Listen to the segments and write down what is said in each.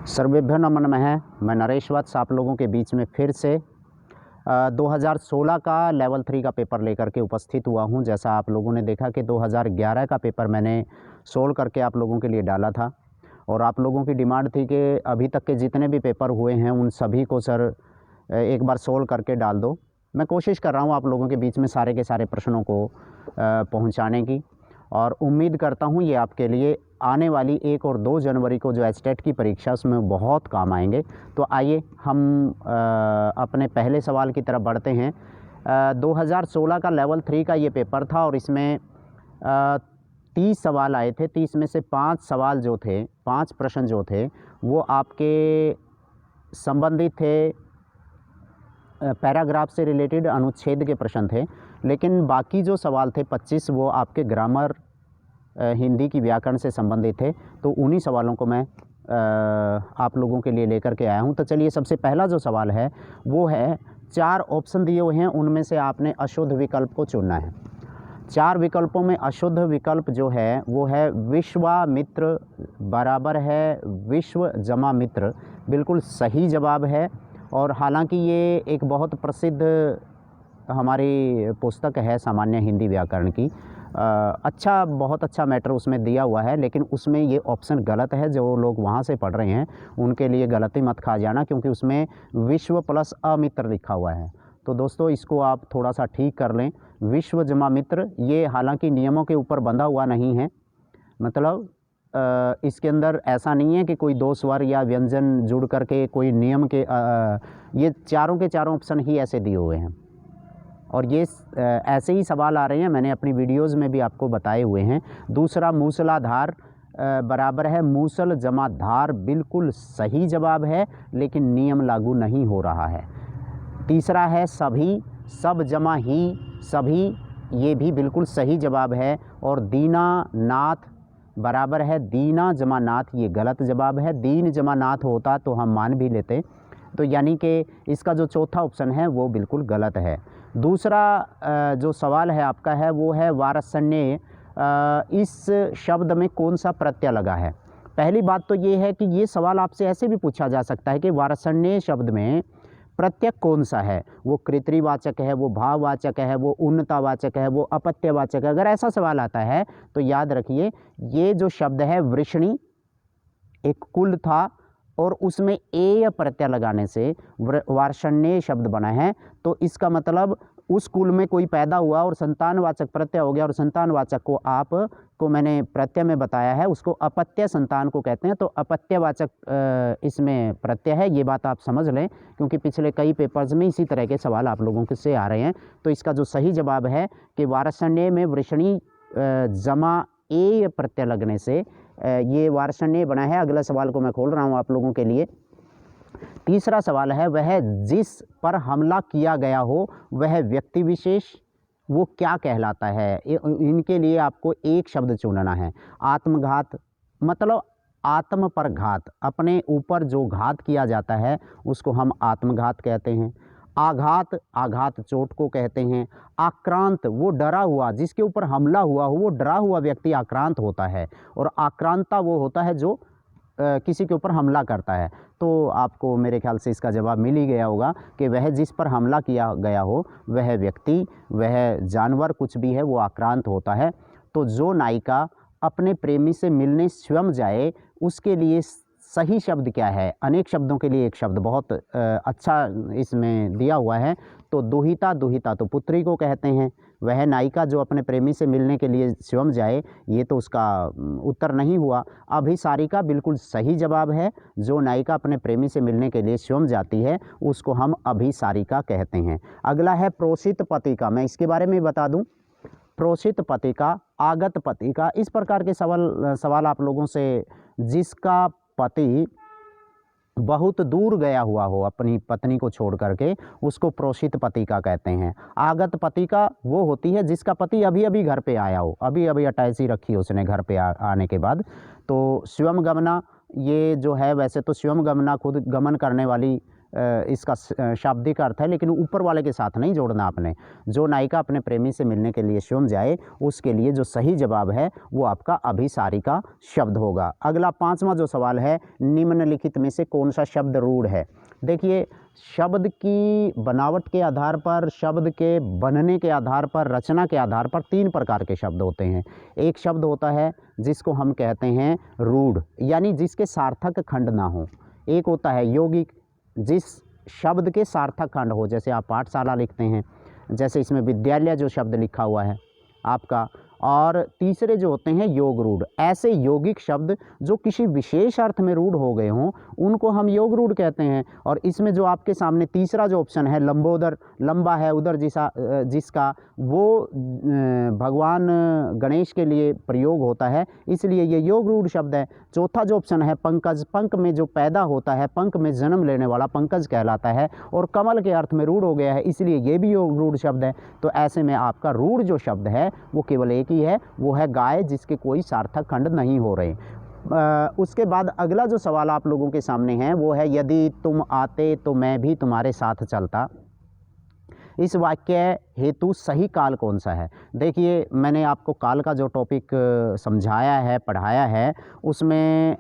सर्वेभ्यो नमो नमः। मैं नरेश वत्स आप लोगों के बीच में फिर से 2016 का लेवल 3 का पेपर लेकर के उपस्थित हुआ हूं। जैसा आप लोगों ने देखा कि 2011 का पेपर मैंने सोल्व करके आप लोगों के लिए डाला था और आप लोगों की डिमांड थी कि अभी तक के जितने भी पेपर हुए हैं उन सभी को सर एक बार सोल्व करके डाल दो। मैं कोशिश कर रहा हूं आप लोगों के बीच में सारे के सारे प्रश्नों को पहुंचाने की और उम्मीद करता हूं ये आपके लिए आने वाली 1 और 2 जनवरी को जो एचटेट की परीक्षा उसमें बहुत काम आएंगे। तो आइए हम अपने पहले सवाल की तरफ बढ़ते हैं। 2016 का लेवल 3 का ये पेपर था और इसमें 30 सवाल आए थे। 30 में से 5 सवाल जो थे, 5 प्रश्न जो थे वो आपके संबंधित थे पैराग्राफ से रिलेटेड अनुच्छेद के प्रश्न थे, लेकिन बाकी जो सवाल थे 25 वो आपके ग्रामर हिंदी की व्याकरण से संबंधित थे। तो उन्हीं सवालों को मैं आप लोगों के लिए लेकर के आया हूं। तो चलिए सबसे पहला जो सवाल है वो है 4 ऑप्शन दिए हुए हैं, उनमें से आपने अशुद्ध विकल्प को चुनना है। 4 विकल्पों में अशुद्ध विकल्प जो है वो है विश्वामित्र बराबर है विश्व जमा मित्र। बिल्कुल सही जवाब है और हालांकि ये एक बहुत प्रसिद्ध हमारी पुस्तक है सामान्य हिंदी व्याकरण की। बहुत अच्छा मैटर उसमें दिया हुआ है, लेकिन उसमें ये ऑप्शन गलत है। जो लोग वहाँ से पढ़ रहे हैं उनके लिए गलती मत खा जाना, क्योंकि उसमें विश्व प्लस अमित्र लिखा हुआ है। तो दोस्तों इसको आप थोड़ा सा ठीक कर लें। विश्व जमा मित्र ये हालांकि नियमों के ऊपर बंधा हुआ नहीं है, मतलब इसके अंदर ऐसा नहीं है कि कोई 2 स्वर या व्यंजन जुड़ करके कोई नियम के ये चारों के चारों ऑप्शन ही ऐसे दिए हुए हैं और ये ऐसे ही सवाल आ रहे हैं। मैंने अपनी वीडियोज़ में भी आपको बताए हुए हैं। दूसरा मूसलाधार बराबर है मूसल जमा धार। बिल्कुल सही जवाब है, लेकिन नियम लागू नहीं हो रहा है। तीसरा है सभी सब जमा ही सभी। ये भी बिल्कुल सही जवाब है। और दीना नाथ बराबर है दीना जमा नाथ। ये गलत जवाब है। दीन जमा नाथ होता तो हम मान भी लेते। तो यानी कि इसका जो चौथा ऑप्शन है वो बिल्कुल गलत है। दूसरा जो सवाल है आपका है वो है वार्ष्णेय। इस शब्द में कौन सा प्रत्यय लगा है? पहली बात तो ये है कि ये सवाल आपसे ऐसे भी पूछा जा सकता है कि वार्ष्णेय शब्द में प्रत्यय कौन सा है? वो कृतवाचक है, वो भाववाचक है, वो उन्नतावाचक है, वो अपत्यवाचक है। अगर ऐसा सवाल आता है तो याद रखिए ये जो शब्द है वृषणी एक कुल था और उसमें एय प्रत्यय लगाने से वार्ष्णेय शब्द बना है। तो इसका मतलब उस कुल में कोई पैदा हुआ और संतानवाचक प्रत्यय हो गया, और संतानवाचक को आपको मैंने प्रत्यय में बताया है उसको अपत्य संतान को कहते हैं। तो अपत्यवाचक इसमें प्रत्यय है, ये बात आप समझ लें, क्योंकि पिछले कई पेपर्स में इसी तरह के सवाल आप लोगों के से आ रहे हैं। तो इसका जो सही जवाब है कि वार्ष्णेय में वृषणी जमा एय प्रत्यय लगने से ये वार्ष्णेय बना है। अगला सवाल को मैं खोल रहा हूँ आप लोगों के लिए। तीसरा सवाल है वह जिस पर हमला किया गया हो वह व्यक्ति विशेष वो क्या कहलाता है? इनके लिए आपको एक शब्द चुनना है। आत्मघात मतलब आत्म पर घात, अपने ऊपर जो घात किया जाता है उसको हम आत्मघात कहते हैं। आघात आघात चोट को कहते हैं। आक्रांत वो डरा हुआ, जिसके ऊपर हमला हुआ हो वो डरा हुआ व्यक्ति आक्रांत होता है। और आक्रांता वो होता है जो किसी के ऊपर हमला करता है। तो आपको मेरे ख्याल से इसका जवाब मिल ही गया होगा कि वह जिस पर हमला किया गया हो वह व्यक्ति, वह जानवर कुछ भी है वो आक्रांत होता है। तो जो नायिका अपने प्रेमी से मिलने स्वयं जाए उसके लिए सही शब्द क्या है? अनेक शब्दों के लिए एक शब्द बहुत अच्छा इसमें दिया हुआ है। तो दुहिता, दुहिता तो पुत्री को कहते हैं। वह नायिका जो अपने प्रेमी से मिलने के लिए स्वयं जाए, ये तो उसका उत्तर नहीं हुआ। अभिसारिका बिल्कुल सही जवाब है। जो नायिका अपने प्रेमी से मिलने के लिए स्वयं जाती है उसको हम अभिसारिका कहते हैं। अगला है प्रोषित पतिका। मैं इसके बारे में बता दूं, प्रोषित पतिका, आगत पतिका, इस प्रकार के सवाल आप लोगों से जिसका पति बहुत दूर गया हुआ हो अपनी पत्नी को छोड़ करके, उसको प्रोषित पतिका कहते हैं। आगत पतिका वो होती है जिसका पति अभी अभी घर पे आया हो, अभी अभी अटैची रखी हो उसने घर पे आने के बाद। तो स्वयं गमना ये जो है, वैसे तो स्वयं गमना खुद गमन करने वाली इसका शाब्दिक अर्थ है, लेकिन ऊपर वाले के साथ नहीं जोड़ना आपने। जो नायिका अपने प्रेमी से मिलने के लिए स्वयं जाए, उसके लिए जो सही जवाब है वो आपका अभिसारिका शब्द होगा। अगला 5वां जो सवाल है, निम्नलिखित में से कौन सा शब्द रूढ़ है। देखिए, शब्द की बनावट के आधार पर, शब्द के बनने के आधार पर, रचना के आधार पर 3 प्रकार के शब्द होते हैं। एक शब्द होता है जिसको हम कहते हैं रूढ़, यानी जिसके सार्थक खंड ना हो। एक होता है यौगिक, जिस शब्द के सार्थक खंड हो, जैसे आप पाठशाला लिखते हैं, जैसे इसमें विद्यालय जो शब्द लिखा हुआ है आपका। और तीसरे जो होते हैं योग रूढ़। ऐसे यौगिक शब्द जो किसी विशेष अर्थ में रूढ़ हो गए हों, उनको हम योग रूढ़ कहते हैं। और इसमें जो आपके सामने तीसरा जो ऑप्शन है, लंबोदर, लंबा है उधर जिसका, वो भगवान गणेश के लिए प्रयोग होता है, इसलिए ये योग रूढ़ शब्द है। चौथा जो ऑप्शन है पंकज, पंक में जो पैदा होता है, पंक में जन्म लेने वाला पंकज कहलाता है, और कमल के अर्थ में रूढ़ हो गया है, इसलिए ये भी योग रूढ़ शब्द है। तो ऐसे में आपका रूढ़ जो शब्द है वो केवल एक ही है, वो है गाय, जिसके कोई सार्थक खंड नहीं हो रहे। उसके बाद अगला जो सवाल आप लोगों के सामने है वो है, यदि तुम आते तो मैं भी तुम्हारे साथ चलता। इस वाक्य हेतु सही काल कौन सा है। देखिए, मैंने आपको काल का जो टॉपिक समझाया है, पढ़ाया है, उसमें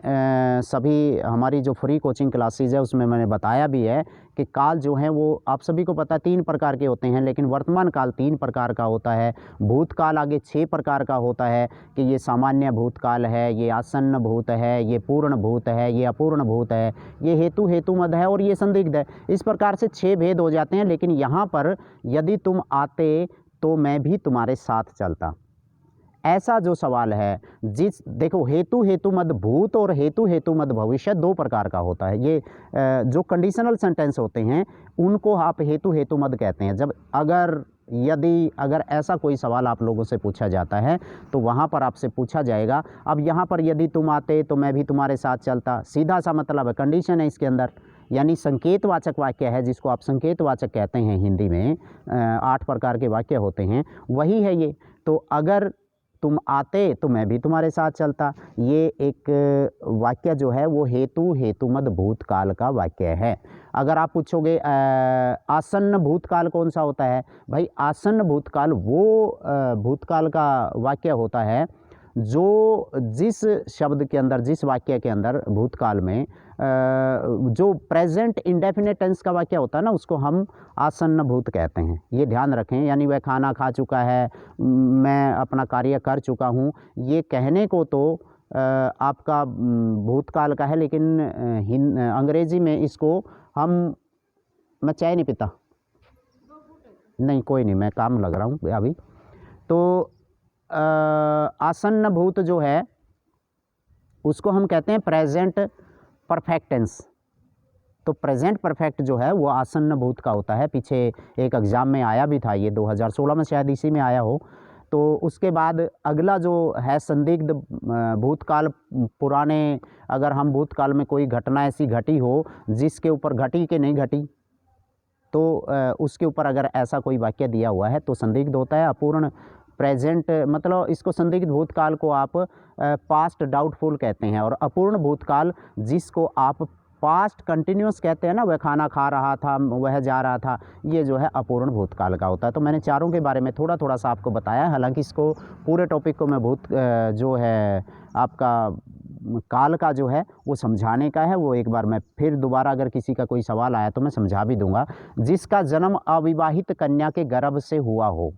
सभी हमारी जो फ्री कोचिंग क्लासेज है उसमें मैंने बताया भी है कि काल जो है वो आप सभी को पता 3 प्रकार के होते हैं, लेकिन वर्तमान काल 3 प्रकार का होता है। भूतकाल आगे 6 प्रकार का होता है कि ये सामान्य भूतकाल है, ये आसन्न भूत है, ये पूर्ण भूत है, ये अपूर्ण भूत है, ये हेतुमद है और ये संदिग्ध है। इस प्रकार से 6 भेद हो जाते हैं। लेकिन यहाँ पर यदि तुम आते तो मैं भी तुम्हारे साथ चलता, ऐसा जो सवाल है, देखो हेतुमद भूत और हेतुमद भविष्य 2 प्रकार का होता है। ये जो कंडीशनल सेंटेंस होते हैं उनको आप हेतुमद कहते हैं। जब अगर ऐसा कोई सवाल आप लोगों से पूछा जाता है तो वहाँ पर आपसे पूछा जाएगा, अब यहाँ पर यदि तुम आते तो मैं भी तुम्हारे साथ चलता, सीधा सा मतलब है, कंडीशन है इसके अंदर, यानी संकेतवाचक वाक्य है, जिसको आप संकेतवाचक कहते हैं हिंदी में। 8 प्रकार के वाक्य होते हैं, वही है ये। तो अगर तुम आते तो मैं भी तुम्हारे साथ चलता, ये एक वाक्य जो है वो हेतुमद भूतकाल का वाक्य है। अगर आप पूछोगे आसन्न भूतकाल कौन सा होता है, भाई आसन्न भूतकाल वो भूतकाल का वाक्य होता है जो जिस शब्द के अंदर, जिस वाक्य के अंदर भूतकाल में जो प्रेजेंट इंडेफिनेट टेंस का वाक्य होता है ना, उसको हम आसन्न भूत कहते हैं। ये ध्यान रखें, यानी वह खाना खा चुका है, मैं अपना कार्य कर चुका हूँ, ये कहने को तो आपका भूतकाल का है, लेकिन अंग्रेजी में इसको मैं चाय नहीं पीता, नहीं कोई नहीं, मैं काम लग रहा हूँ अभी। तो आसन्न भूत जो है उसको हम कहते हैं प्रेजेंट परफेक्ट टेंस। तो प्रेजेंट परफेक्ट जो है वो आसन्न भूत का होता है। पीछे एक एग्ज़ाम में आया भी था, ये 2016 में शायद इसी में आया हो। तो उसके बाद अगला जो है संदिग्ध भूतकाल, पुराने, अगर हम भूतकाल में कोई घटना ऐसी घटी हो जिसके ऊपर घटी कि नहीं घटी, तो उसके ऊपर अगर ऐसा कोई वाक्य दिया हुआ है तो संदिग्ध होता है। अपूर्ण प्रेजेंट, मतलब इसको संदिग्ध भूतकाल को आप पास्ट डाउटफुल कहते हैं, और अपूर्ण भूतकाल जिसको आप पास्ट कंटिन्यूस कहते हैं ना, वह खाना खा रहा था, वह जा रहा था, ये जो है अपूर्ण भूतकाल का होता है। तो मैंने चारों के बारे में थोड़ा थोड़ा सा आपको बताया। हालांकि इसको पूरे टॉपिक को मैं जो है आपका काल का जो है वो समझाने का है, वो एक बार मैं फिर दोबारा, अगर किसी का कोई सवाल आया तो मैं समझा भी दूंगा। जिसका जन्म अविवाहित कन्या के गर्भ से हुआ हो,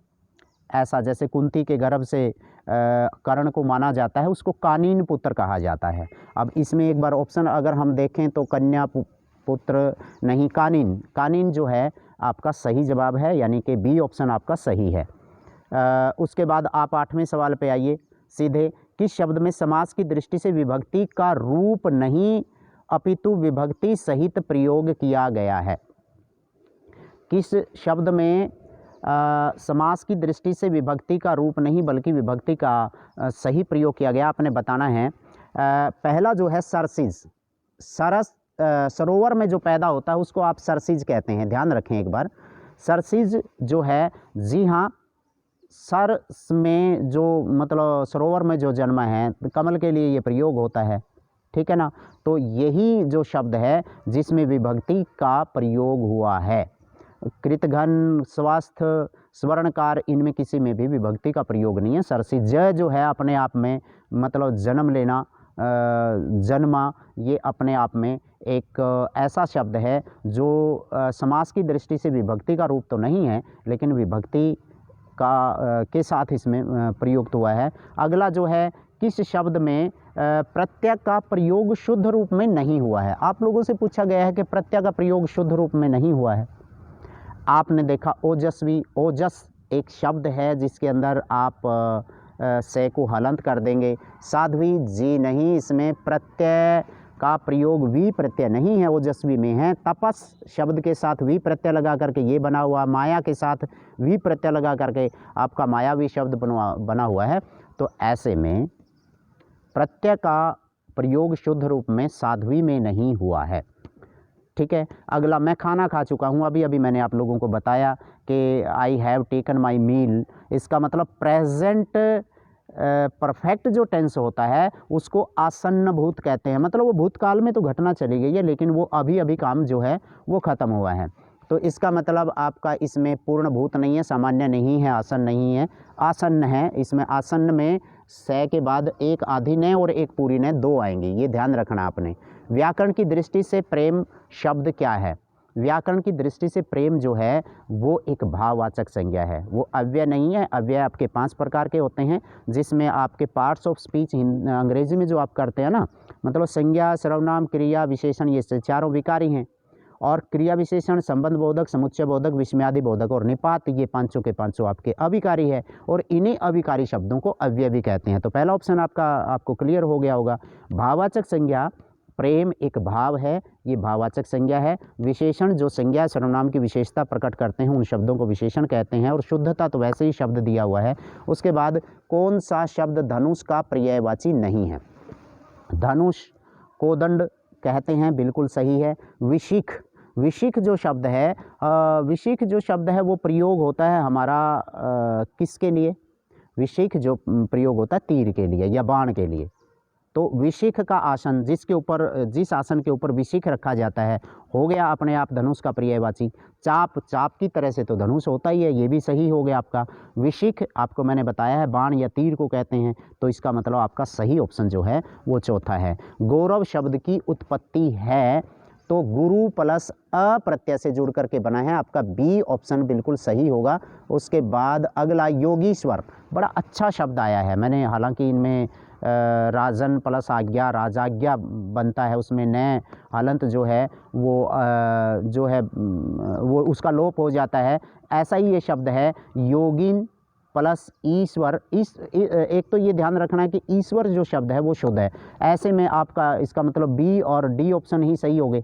ऐसा जैसे कुंती के गर्भ से कर्ण को माना जाता है, उसको कानीन पुत्र कहा जाता है। अब इसमें एक बार ऑप्शन अगर हम देखें तो कन्या पुत्र नहीं, कानीन जो है आपका सही जवाब है, यानी कि बी ऑप्शन आपका सही है। उसके बाद आप 8वें सवाल पे आइए सीधे। किस शब्द में समास की दृष्टि से विभक्ति का रूप नहीं अपितु विभक्ति सहित प्रयोग किया गया है। किस शब्द में समास की दृष्टि से विभक्ति का रूप नहीं बल्कि विभक्ति का सही प्रयोग किया गया, आपने बताना है। पहला जो है सरसिज, सरोवर में जो पैदा होता है उसको आप सरसिज कहते हैं, ध्यान रखें एक बार। सरसिज जो है, जी हाँ, सर में जो मतलब सरोवर में जो जन्म है, कमल के लिए ये प्रयोग होता है। ठीक है ना। तो यही जो शब्द है जिसमें विभक्ति का प्रयोग हुआ है। कृतघ्न, स्वास्थ्य, स्वर्णकार, इनमें किसी में भी विभक्ति का प्रयोग नहीं है। सरसी ज जो है अपने आप में मतलब जन्म लेना, जन्मा, ये अपने आप में एक ऐसा शब्द है जो समास की दृष्टि से विभक्ति का रूप तो नहीं है, लेकिन विभक्ति का के साथ इसमें प्रयुक्त हुआ है। अगला जो है, किस शब्द में प्रत्यय का प्रयोग शुद्ध रूप में नहीं हुआ है। आप लोगों से पूछा गया है कि प्रत्यय का प्रयोग शुद्ध रूप में नहीं हुआ है। आपने देखा ओजस्वी, ओजस एक शब्द है जिसके अंदर आप से को हलंत कर देंगे। साध्वी जी नहीं, इसमें प्रत्यय का प्रयोग वी प्रत्यय नहीं है, ओजस्वी में है। तपस शब्द के साथ वी प्रत्यय लगा करके ये बना हुआ, माया के साथ वी प्रत्यय लगा करके आपका मायावी शब्द बना हुआ है। तो ऐसे में प्रत्यय का प्रयोग शुद्ध रूप में साध्वी में नहीं हुआ है। ठीक है। अगला, मैं खाना खा चुका हूँ। अभी अभी मैंने आप लोगों को बताया कि आई हैव टेकन माई मील। इसका मतलब प्रेजेंट परफेक्ट जो टेंस होता है उसको आसन्न भूत कहते हैं। मतलब वो भूतकाल में तो घटना चली गई है, लेकिन वो अभी अभी काम जो है वो ख़त्म हुआ है। तो इसका मतलब आपका इसमें पूर्ण भूत नहीं है, सामान्य नहीं है, आसन नहीं है, आसन्न है। इसमें आसन्न में से के बाद एक आधी ने और एक पूरी ने दो आएंगी, ये ध्यान रखना आपने। व्याकरण की दृष्टि से प्रेम शब्द क्या है? व्याकरण की दृष्टि से प्रेम जो है वो एक भाववाचक संज्ञा है, वो अव्यय नहीं है। अव्यय आपके 5 प्रकार के होते हैं, जिसमें आपके पार्ट्स ऑफ स्पीच अंग्रेजी में जो आप करते हैं ना, मतलब संज्ञा, सर्वनाम, क्रिया, विशेषण, ये चारों विकारी हैं। और क्रिया विशेषण, संबंध बोधक, समुच्चय बोधक, विस्मयादि बोधक और निपात, ये पांचों के पांचों आपके अविकारी है। और इन्हीं अविकारी शब्दों को अव्यय भी कहते हैं। तो पहला ऑप्शन आपको क्लियर हो गया होगा। भाववाचक संज्ञा, प्रेम एक भाव है, ये भाववाचक संज्ञा है। विशेषण जो संज्ञा सर्वनाम की विशेषता प्रकट करते हैं उन शब्दों को विशेषण कहते हैं। और शुद्धता तो वैसे ही शब्द दिया हुआ है। उसके बाद कौन सा शब्द धनुष का पर्यायवाची नहीं है? धनुष, कोदंड कहते हैं, बिल्कुल सही है। विशिख, विशिख जो शब्द है, विशिख जो शब्द है वो प्रयोग होता है हमारा किसके लिए? विशिख जो प्रयोग होता है तीर के लिए या बाण के लिए। तो विशिख का आसन, जिसके ऊपर, जिस आसन के ऊपर विशिख रखा जाता है, हो गया अपने आप धनुष का पर्यायवाची। चाप, चाप की तरह से तो धनुष होता ही है, ये भी सही हो गया आपका। विशिख आपको मैंने बताया है बाण या तीर को कहते हैं, तो इसका मतलब आपका सही ऑप्शन जो है वो चौथा है। गौरव शब्द की उत्पत्ति है तो गुरु प्लस अ प्रत्यय से जुड़ करके बना है, आपका बी ऑप्शन बिल्कुल सही होगा। उसके बाद अगला योगीश्वर, बड़ा अच्छा शब्द आया है। मैंने हालांकि इनमें राजन प्लस आज्ञा, राजाज्ञा बनता है, उसमें न हलंत जो है वो उसका लोप हो जाता है। ऐसा ही ये शब्द है योगिन प्लस ईश्वर। एक तो ये ध्यान रखना है कि ईश्वर जो शब्द है वो शुद्ध है। ऐसे में आपका इसका मतलब बी और डी ऑप्शन ही सही हो गए।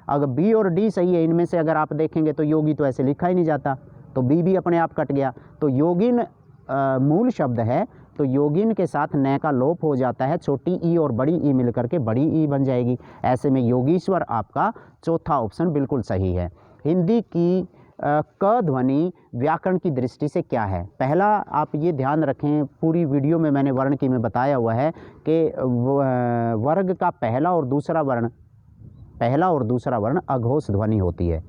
अगर बी और डी सही है, इनमें से अगर आप देखेंगे तो योगी तो ऐसे लिखा ही नहीं जाता, तो बी भी अपने आप कट गया। तो योगिन मूल शब्द है, तो योगिन के साथ न का लोप हो जाता है, छोटी ई और बड़ी ई मिलकर के बड़ी ई बन जाएगी। ऐसे में योगीश्वर आपका चौथा ऑप्शन बिल्कुल सही है। हिंदी की क ध्वनि व्याकरण की दृष्टि से क्या है? पहला आप ये ध्यान रखें, पूरी वीडियो में मैंने वर्ण की में बताया हुआ है कि वर्ग का पहला और दूसरा वर्ण अघोष ध्वनि होती है।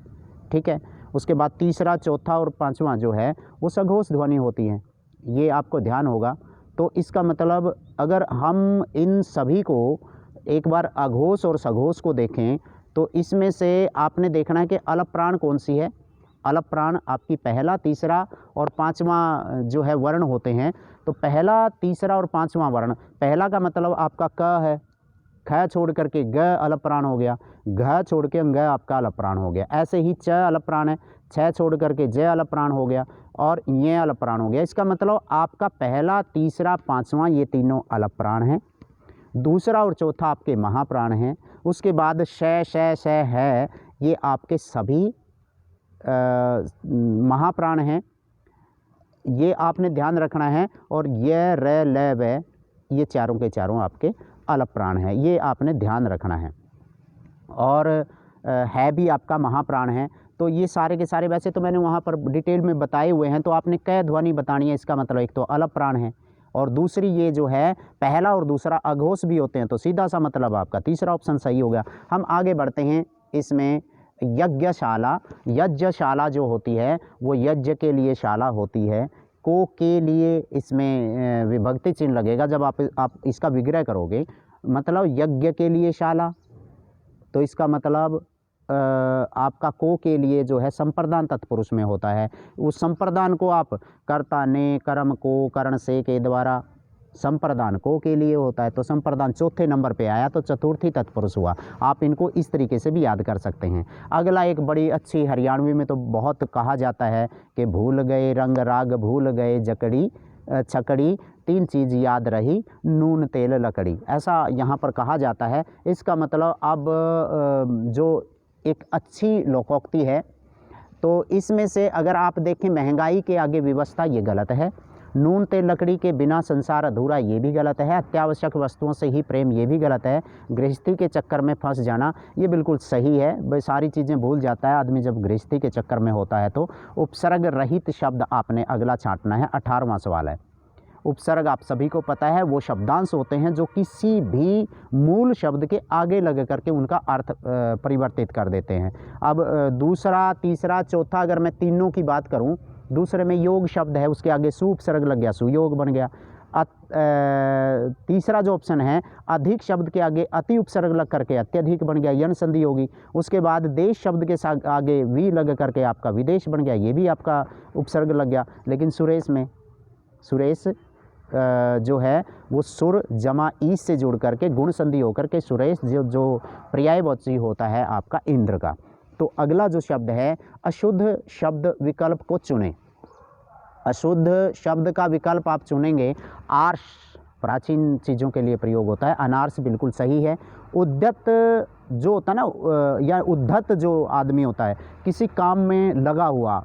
ठीक है। उसके बाद तीसरा, चौथा और पांचवा जो है वो सघोष ध्वनि होती है, ये आपको ध्यान होगा। तो इसका मतलब अगर हम इन सभी को एक बार अघोष और सघोष को देखें तो इसमें से आपने देखना है कि अलप प्राण कौन सी है। अलप प्राण आपकी पहला, तीसरा और पांचवा जो है वर्ण होते हैं। तो पहला, तीसरा और पांचवा वर्ण, पहला का मतलब आपका क है, ख छोड़ करके ग अलप प्राण हो गया, घ छोड़ के ग आपका अलप प्राण हो गया। ऐसे ही च अलप प्राण है, छ छोड़ करके ज अलप प्राण हो गया और ये अलप प्राण हो गया। इसका मतलब आपका पहला, तीसरा, पांचवा ये तीनों अलप प्राण हैं। दूसरा और चौथा आपके महाप्राण हैं। उसके बाद श है, ये आपके सभी महाप्राण हैं, ये आपने ध्यान रखना है। और ये र ल व ये चारों के चारों आपके अलप प्राण हैं, ये आपने ध्यान रखना है। और है भी आपका महाप्राण है। तो ये सारे के सारे वैसे तो मैंने वहाँ पर डिटेल में बताए हुए हैं, तो आपने क ध्वनि बतानी है। इसका मतलब एक तो अलप प्राण है और दूसरी ये जो है पहला और दूसरा अघोष भी होते हैं, तो सीधा सा मतलब आपका तीसरा ऑप्शन सही हो गया। हम आगे बढ़ते हैं। इसमें यज्ञशाला, यज्ञशाला जो होती है वो यज्ञ के लिए शाला होती है। को के लिए इसमें विभक्ति चिन्ह लगेगा जब आप इसका विग्रह करोगे, मतलब यज्ञ के लिए शाला, तो इसका मतलब आपका को के लिए जो है संप्रदान तत्पुरुष में होता है। उस संप्रदान को आप कर्ता ने कर्म को कर्ण से के द्वारा संप्रदान को के लिए होता है, तो संप्रदान चौथे नंबर पे आया तो चतुर्थी तत्पुरुष हुआ। आप इनको इस तरीके से भी याद कर सकते हैं। अगला एक बड़ी अच्छी हरियाणवी में तो बहुत कहा जाता है कि भूल गए रंग राग भूल गए जकड़ी छकड़ी, तीन चीज़ याद रही नून तेल लकड़ी, ऐसा यहाँ पर कहा जाता है। इसका मतलब अब जो एक अच्छी लोकोक्ति है, तो इसमें से अगर आप देखें महंगाई के आगे व्यवस्था, ये गलत है। नून तेल लकड़ी के बिना संसार अधूरा, ये भी गलत है। अत्यावश्यक वस्तुओं से ही प्रेम, ये भी गलत है। गृहस्थी के चक्कर में फंस जाना, ये बिल्कुल सही है। भाई सारी चीज़ें भूल जाता है आदमी जब गृहस्थी के चक्कर में होता है। तो उपसर्ग रहित शब्द आपने अगला छांटना है। 18वां सवाल है। उपसर्ग आप सभी को पता है वो शब्दांश होते हैं जो किसी भी मूल शब्द के आगे लग करके उनका अर्थ परिवर्तित कर देते हैं। अब दूसरा, तीसरा, चौथा, अगर मैं तीनों की बात करूं, दूसरे में योग शब्द है, उसके आगे सु उपसर्ग लग गया, सुयोग बन गया। तीसरा जो ऑप्शन है अधिक शब्द के आगे अति उपसर्ग लग करके अत्यधिक बन गया, यन संधि होगी। उसके बाद देश शब्द के आगे वी लग करके आपका विदेश बन गया, ये भी आपका उपसर्ग लग गया। लेकिन सुरेश में सुरेश जो है वो सुर जमा ईस से जुड़ करके गुण संधि होकर के सुरेश जो पर्यायवाची होता है आपका इंद्र का। तो अगला जो शब्द है अशुद्ध शब्द विकल्प को चुनें। अशुद्ध शब्द का विकल्प आप चुनेंगे। आर्ष प्राचीन चीज़ों के लिए प्रयोग होता है, अनार्स बिल्कुल सही है। उद्यत जो होता है ना, या उद्धत जो आदमी होता है किसी काम में लगा हुआ,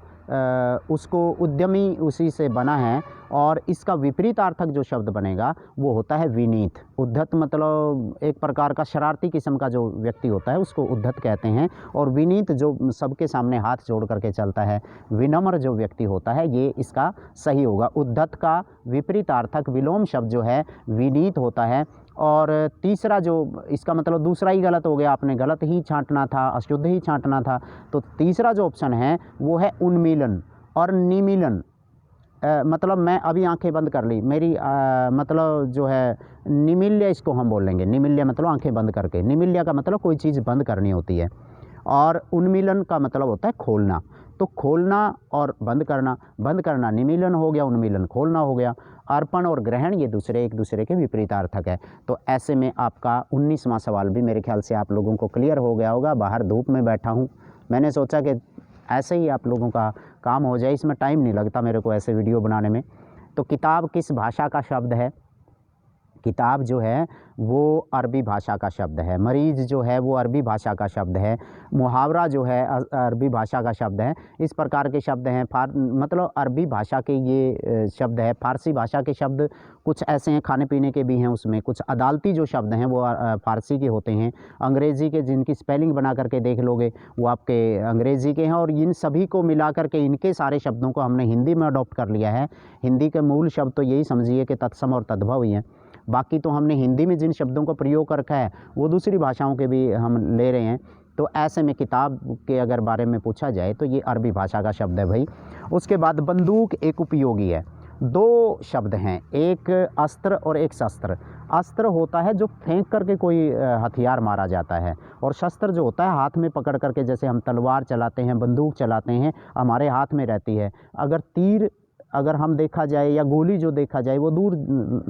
उसको उद्यमी उसी से बना है। और इसका विपरीतार्थक जो शब्द बनेगा वो होता है विनीत। उद्धत मतलब एक प्रकार का शरारती किस्म का जो व्यक्ति होता है उसको उद्धत कहते हैं। और विनीत जो सबके सामने हाथ जोड़ करके चलता है, विनम्र जो व्यक्ति होता है, ये इसका सही होगा। उद्धत का विपरीतार्थक विलोम शब्द जो है विनीत होता है। और तीसरा जो इसका मतलब दूसरा ही गलत हो गया, आपने गलत ही छांटना था, अशुद्ध ही छांटना था। तो तीसरा जो ऑप्शन है वो है उन्मीलन और निमीलन। मतलब मैं अभी आंखें बंद कर ली, मेरी मतलब जो है निमिल्य इसको हम बोलेंगे। निमिल्य मतलब आंखें बंद करके, निमिल्य का मतलब कोई चीज़ बंद करनी होती है। और उन्मीलन का मतलब होता है खोलना। तो खोलना और बंद करना निमीलन हो गया, उन्मीलन खोलना हो गया। अर्पण और ग्रहण ये एक दूसरे के विपरीतार्थक है। तो ऐसे में आपका 19वां सवाल भी मेरे ख्याल से आप लोगों को क्लियर हो गया होगा। बाहर धूप में बैठा हूँ, मैंने सोचा कि ऐसे ही आप लोगों का काम हो जाए, इसमें टाइम नहीं लगता मेरे को ऐसे वीडियो बनाने में। तो किताब किस भाषा का शब्द है? किताब जो है वो अरबी भाषा का शब्द है। मरीज जो है वो अरबी भाषा का शब्द है। मुहावरा जो है अरबी भाषा का शब्द है। इस प्रकार के शब्द हैं। मतलब अरबी भाषा के ये शब्द है। फारसी भाषा के शब्द कुछ ऐसे हैं, खाने पीने के भी हैं उसमें। कुछ अदालती जो शब्द हैं वो फारसी के होते हैं। अंग्रेज़ी के जिनकी स्पेलिंग बना करके देख लोगे वो आपके अंग्रेज़ी के हैं। और इन सभी को मिला करके इनके सारे शब्दों को हमने हिंदी में अडॉप्ट कर लिया है। हिंदी के मूल शब्द तो यही समझिए कि तत्सम और तद्भव ही हैं। बाकी तो हमने हिंदी में जिन शब्दों का प्रयोग कर रखा है वो दूसरी भाषाओं के भी हम ले रहे हैं। तो ऐसे में किताब के अगर बारे में पूछा जाए तो ये अरबी भाषा का शब्द है भाई। उसके बाद बंदूक एक उपयोगी है। दो शब्द हैं, एक अस्त्र और एक शस्त्र। अस्त्र होता है जो फेंक करके कोई हथियार मारा जाता है, और शस्त्र जो होता है हाथ में पकड़ करके, जैसे हम तलवार चलाते हैं, बंदूक चलाते हैं, हमारे हाथ में रहती है। अगर तीर अगर हम देखा जाए या गोली जो देखा जाए वो दूर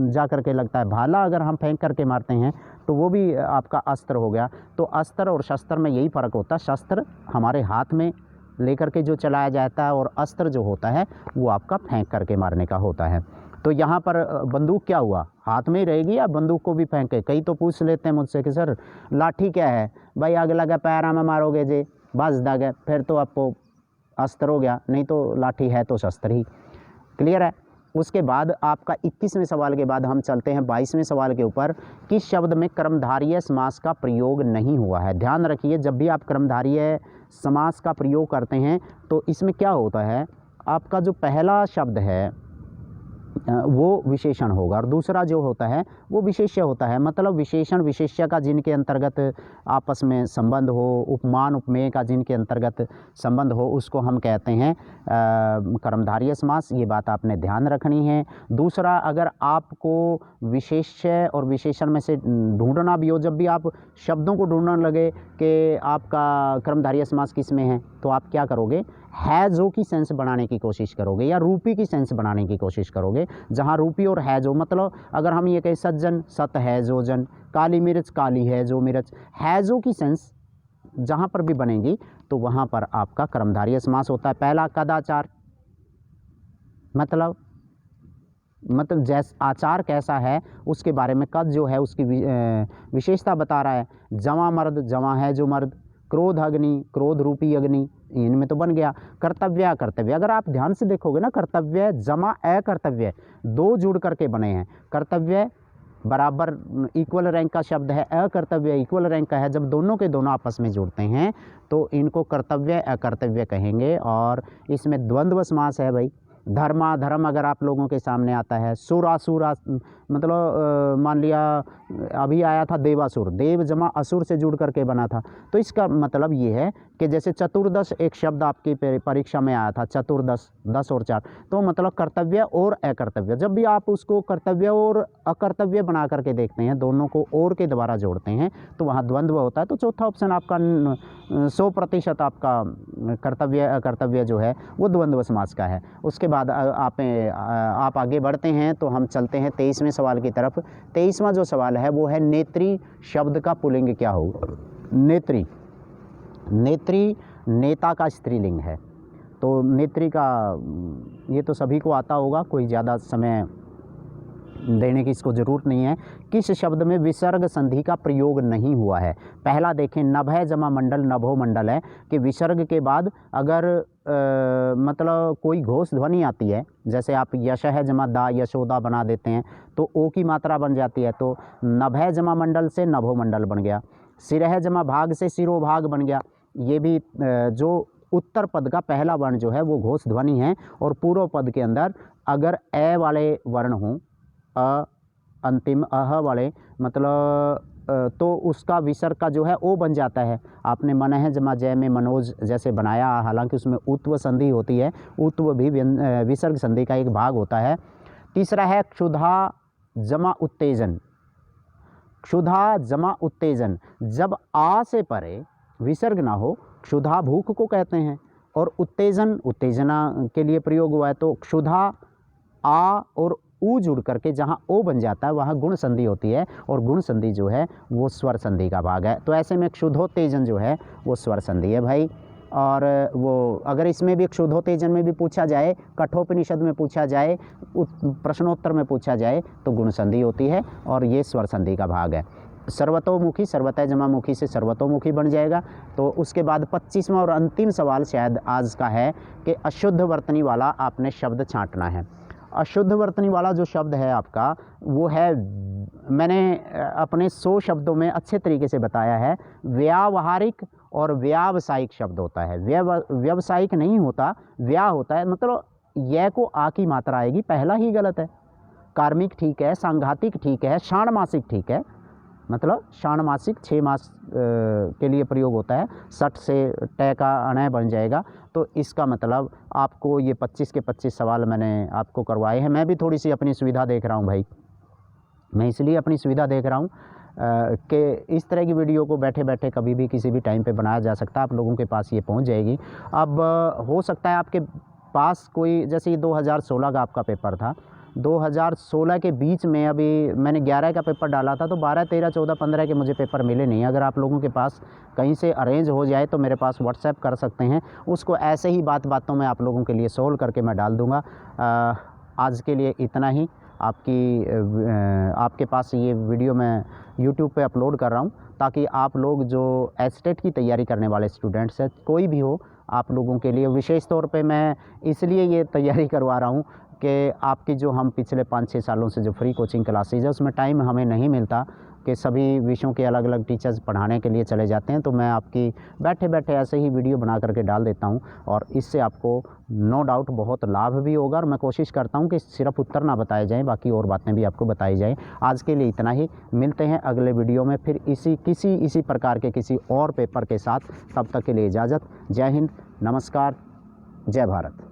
जा कर के लगता है। भाला अगर हम फेंक करके मारते हैं तो वो भी आपका अस्त्र हो गया। तो अस्त्र और शस्त्र में यही फ़र्क होता है। शस्त्र हमारे हाथ में लेकर के जो चलाया जाता है, और अस्त्र जो होता है वो आपका फेंक करके मारने का होता है। तो यहाँ पर बंदूक क्या हुआ, हाथ में ही रहेगी या बंदूक को भी फेंके? कई तो पूछ लेते हैं मुझसे कि सर लाठी क्या है? भाई आग लगा पैरा में मारोगे जे बस दागे, फिर तो आपको अस्त्र हो गया, नहीं तो लाठी है तो शस्त्र ही। क्लियर है? उसके बाद आपका 21वें सवाल के बाद हम चलते हैं 22वें सवाल के ऊपर। किस शब्द में कर्मधारय समास का प्रयोग नहीं हुआ है? ध्यान रखिए, जब भी आप कर्मधारय समास का प्रयोग करते हैं तो इसमें क्या होता है, आपका जो पहला शब्द है वो विशेषण होगा। और दूसरा जो होता है वो विशेष्य होता है, मतलब विशेषण विशेष्य का जिनके अंतर्गत आपस में संबंध हो, उपमान उपमेय का जिनके अंतर्गत संबंध हो, उसको हम कहते हैं कर्मधारय समास। ये बात आपने ध्यान रखनी है। दूसरा, अगर आपको विशेष्य और विशेषण में से ढूंढना भी हो, जब भी आप शब्दों को ढूंढने लगे कि आपका कर्मधारय समास किस में है, तो आप क्या करोगे, है जो की सेंस बनाने की कोशिश करोगे या रूपी की सेंस बनाने की कोशिश करोगे। जहाँ रूपी और है जो, मतलब अगर हम ये कहें सज्जन सत है जो जन, काली मिर्च काली है जो मिर्च, है जो की सेंस जहाँ पर भी बनेगी तो वहाँ पर आपका कर्मधारय समास होता है। पहला कदाचार, मतलब जैसा आचार कैसा है उसके बारे में कद जो है उसकी विशेषता बता रहा है। जवां मर्द, जवां है जो मर्द। क्रोध अग्नि, क्रोध रूपी अग्नि, इनमें तो बन गया। कर्तव्य कर्तव्य, अगर आप ध्यान से देखोगे ना, कर्तव्य जमा अकर्तव्य दो जुड़ करके बने हैं। कर्तव्य बराबर इक्वल रैंक का शब्द है, अकर्तव्य इक्वल रैंक का है। जब दोनों के दोनों आपस में जुड़ते हैं तो इनको कर्तव्य अकर्तव्य कहेंगे। और इसमें द्वंद्व समास है भाई। धर्माधर्म अगर आप लोगों के सामने आता है। सुरासुर, मतलब मान लिया अभी आया था देवासुर, देव जमा असुर से जुड़ करके बना था। तो इसका मतलब ये है कि जैसे चतुर्दश एक शब्द आपकी परीक्षा में आया था, चतुर्दश 10 और 4, तो मतलब कर्तव्य और अकर्तव्य। जब भी आप उसको कर्तव्य और अकर्तव्य बना करके देखते हैं, दोनों को और के द्वारा जोड़ते हैं, तो वहाँ द्वंद्व होता है। तो चौथा ऑप्शन आपका 100% आपका कर्तव्य अकर्तव्य जो है वो द्वंद्व समास का है। उसके बाद आप आगे बढ़ते हैं तो हम चलते हैं 23वें सवाल की तरफ। 23वां जो सवाल है वो है नेत्री शब्द का पुल्लिंग क्या होगा। नेत्री, नेत्री नेता का स्त्रीलिंग है। तो नेत्री का ये तो सभी को आता होगा, कोई ज़्यादा समय देने की इसको ज़रूरत नहीं है। किस शब्द में विसर्ग संधि का प्रयोग नहीं हुआ है। पहला देखें, नभः जमा मंडल, नभो मंडल है कि विसर्ग के बाद अगर मतलब कोई घोष ध्वनि आती है, जैसे आप यशः जमा दा यशोदा बना देते हैं तो ओ की मात्रा बन जाती है, तो नभः जमा मंडल से नभो मंडल बन गया। सिरह जमा भाग से सिरोभाग बन गया। ये भी जो उत्तर पद का पहला वर्ण जो है वो घोष ध्वनि है। और पूर्व पद के अंदर अगर ए वाले वर्ण हों, अंतिम अह वाले, मतलब तो उसका विसर्ग का जो है ओ बन जाता है। आपने मनः जमा जय में मनोज जैसे बनाया, हालांकि उसमें उत्व संधि होती है, उत्व भी विसर्ग संधि का एक भाग होता है। तीसरा है क्षुधा जमा उत्तेजन। क्षुधा जमा उत्तेजन, जब आ से परे विसर्ग ना हो, क्षुधा भूख को कहते हैं, और उत्तेजन उत्तेजना के लिए प्रयोग हुआ है। तो क्षुधा आ और ऊ जुड़ करके जहाँ ओ बन जाता है वहाँ गुण संधि होती है, और गुण संधि जो है वो स्वर संधि का भाग है। तो ऐसे में क्षुधोत्तेजन जो है वो स्वर संधि है भाई। और वो अगर इसमें भी क्षुधोत्तेजन में भी पूछा जाए, कठोपनिषद में पूछा जाए, प्रश्नोत्तर में पूछा जाए, तो गुण संधि होती है और ये स्वर संधि का भाग है। सर्वतोमुखी, सर्वतः जमा मुखी से सर्वतोमुखी बन जाएगा। तो उसके बाद 25वां और अंतिम सवाल शायद आज का है कि अशुद्ध वर्तनी वाला आपने शब्द छांटना है। अशुद्ध वर्तनी वाला जो शब्द है आपका वो है, मैंने अपने 100 शब्दों में अच्छे तरीके से बताया है, व्यावहारिक और व्यावसायिक शब्द होता है। व्यावसायिक नहीं होता, व्या होता है, मतलब यह को आ की मात्रा आएगी, पहला ही गलत है। कार्मिक ठीक है, सांघातिक ठीक है, षाण्मासिक ठीक है, मतलब षाण्मासिक 6 मास के लिए प्रयोग होता है। 60 से ट का अणय बन जाएगा। तो इसका मतलब आपको ये 25 के 25 सवाल मैंने आपको करवाए हैं। मैं भी थोड़ी सी अपनी सुविधा देख रहा हूँ भाई, मैं इसलिए अपनी सुविधा देख रहा हूँ कि इस तरह की वीडियो को बैठे बैठे कभी भी किसी भी टाइम पे बनाया जा सकता है, आप लोगों के पास ये पहुँच जाएगी। अब हो सकता है आपके पास कोई, जैसे ये 2016 का आपका पेपर था, 2016 के बीच में अभी मैंने 11 का पेपर डाला था, तो 12, 13, 14, 15 के मुझे पेपर मिले नहीं। अगर आप लोगों के पास कहीं से अरेंज हो जाए तो मेरे पास व्हाट्सएप कर सकते हैं, उसको ऐसे ही बातों में आप लोगों के लिए सोल्व करके मैं डाल दूँगा। आज के लिए इतना ही। आपके पास ये वीडियो मैं यूट्यूब पे अपलोड कर रहा हूँ ताकि आप लोग जो एस्टेट की तैयारी करने वाले स्टूडेंट्स हैं, कोई भी हो, आप लोगों के लिए विशेष तौर पे मैं इसलिए ये तैयारी करवा रहा हूँ कि आपकी जो हम पिछले 5-6 सालों से जो फ्री कोचिंग क्लासेज है उसमें टाइम हमें नहीं मिलता, के सभी विषयों के अलग अलग टीचर्स पढ़ाने के लिए चले जाते हैं, तो मैं आपकी बैठे बैठे ऐसे ही वीडियो बना करके डाल देता हूँ और इससे आपको नो डाउट बहुत लाभ भी होगा। और मैं कोशिश करता हूँ कि सिर्फ उत्तर ना बताए जाएँ, बाकी और बातें भी आपको बताई जाएँ। आज के लिए इतना ही, मिलते हैं अगले वीडियो में फिर इसी प्रकार के किसी और पेपर के साथ। तब तक के लिए इजाज़त। जय हिंद, नमस्कार, जय भारत।